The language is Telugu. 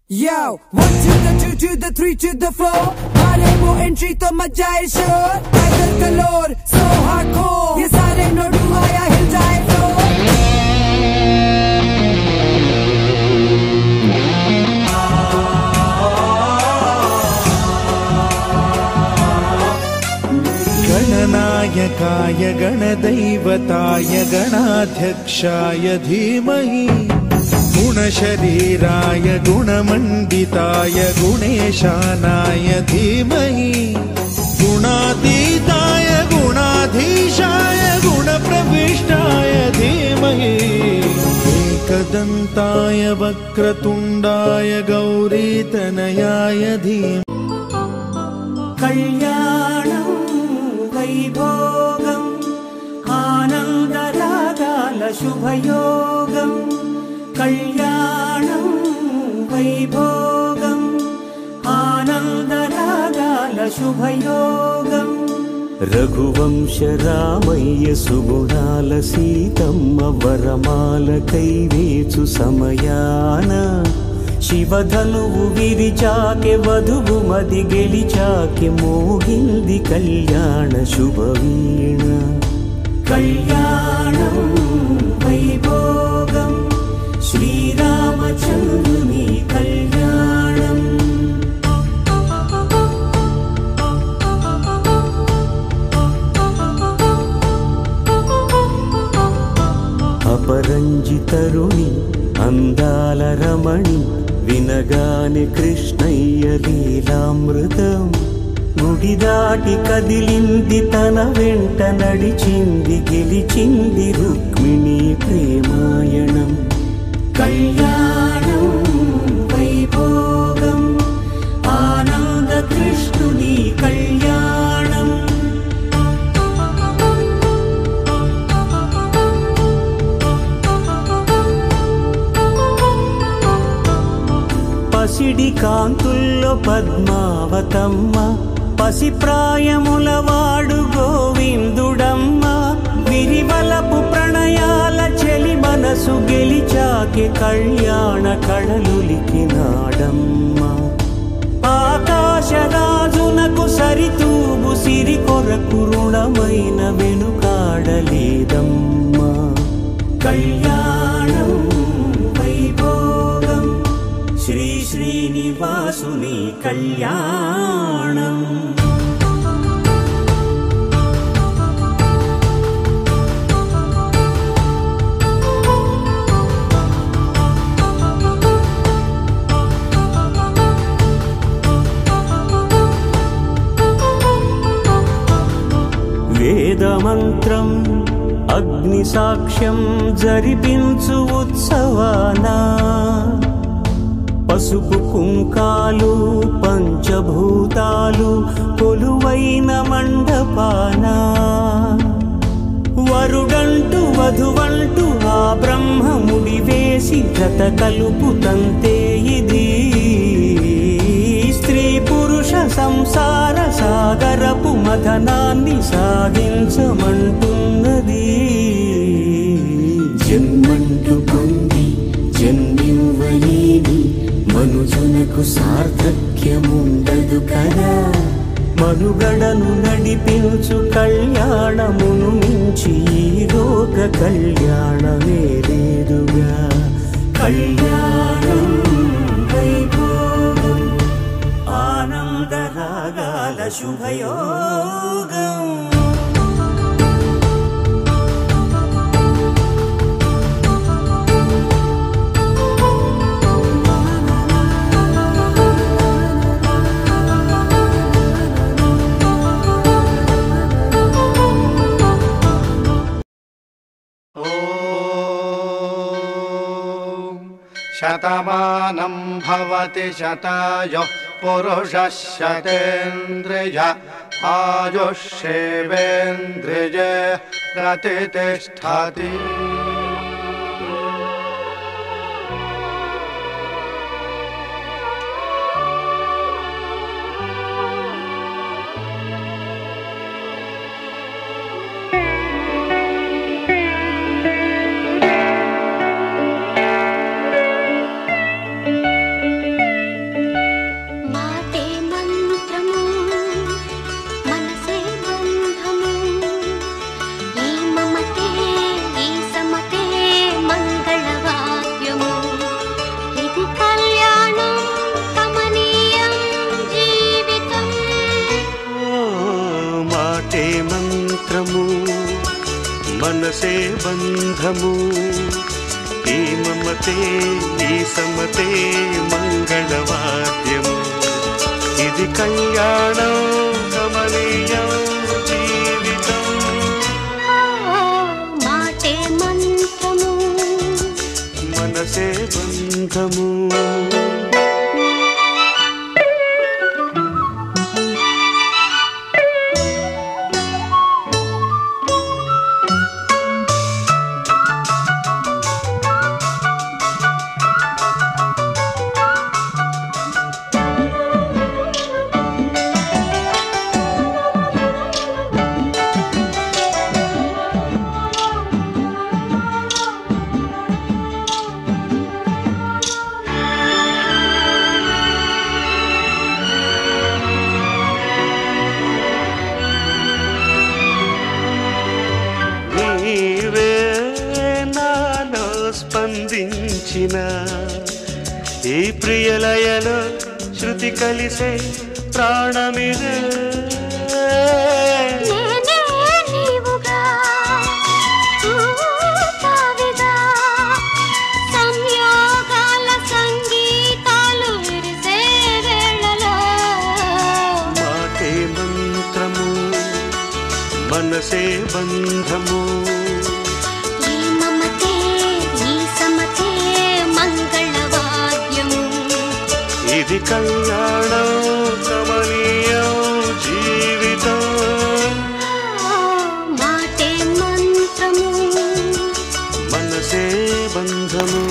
Yo, 1 to the 2 to the 3 to the 4. Mare wo entry to मजा है शोर. Tiger color, so hardcore. ये सारे नोडू आया हिल जाए floor. गणनायकाय गणदैवताय गणाध्यक्षाय धीमहि गुणशरीराय गुणमण्डिताय गुणेशानाय धीमहि गुणातीताय गुणाधीशाय गुणप्रविष्टाय धीमहि एकदन्ताय वक्रतुण्डाय गौरीतनयाय धीमहि कल्याणं वैभोगम् आनन्दरागाल शुभयोगम् कल्याणं वैभोगम् आनन्दरागाल शुभयोगम् रघुवंश रामय्य सुगुणाल सीतम्म वरमाल कैवेचु समयान శివధనువు విరిచాకె వధువు మది గెలిచాకె మోగింది కళ్యాణ శుభవీణ కళ్యాణం వైభోగం శ్రీరామచంద్రుని కళ్యాణం అపరంజి తరుణి అందాల రమణి వినగానే కృష్ణయ్య లీలామృతం గుడి దాటి కదిలింది తన వెంట నడిచింది గెలిచింది రుక్మిణి ప్రేమాయణం కళ్యాణం వైభోగం ఆనంద కృష్ణుని కళ్యాణం పసిడి కాంతుల్లో పద్మావతమ్మ పసిప్రాయముల వాడు గోవిందుడమ్మ విరివలపు ప్రణయాల చెలి మనసు గెలిచాకే కళ్యాణ కళలులికినాడమ్మ ఆకాశరాజునకు సరితూగు సిరి కొరకు రుణమైన వెనుకాడలేదమ్మ కళ్యాణం వైభోగం శ్రీ శ్రీనివాసుని కళ్యాణం వేదమంత్రం అగ్ని సాక్ష్యం జరిపించు ఉత్సవానా పసుపు కుంకాలు పంచభూతాలు కొలువైన మండపాన వరుడంటూ వధువంటూ ఆ బ్రహ్మముడి వేసి జత కలుపుతంతే ఇది స్త్రీ పురుష సంసార సాగరపు మథనాన్ని సాగించమంటున్నది జన్మంటూ పొంది జన్మివ్వలేని మనుజునకు సార్థక్యముండదు కదా మనుగడను నడిపించు కళ్యాణమును మించి ఈ లోక కళ్యాణమే లేదుగా కళ్యాణం వైభోగం ఆనందరాగాల శుభయోగం शतमानं भवति शतायुः पुरुषः शतेन्द्रिय आयुष्येवेन्द्रिये प्रतिष्ठति మనసే బంధము ఈ మమతే ఈ సమతే మంగళవాద్యము ఇది కళ్యాణం కమనీయం జీవితం మాటే మంత్రము మనసే బంధము స్పందించిన ఈ ప్రియలయలో శృతి కలిసే ప్రాణమిదే నీవుగా తావిగా సంయోగాల సంగీతాలు విరిసే వేళలో మాటే మంత్రము మనసే బంధము ఇది కళ్యాణం కమనీయం జీవితం మాటే మంత్రము మనసే బంధము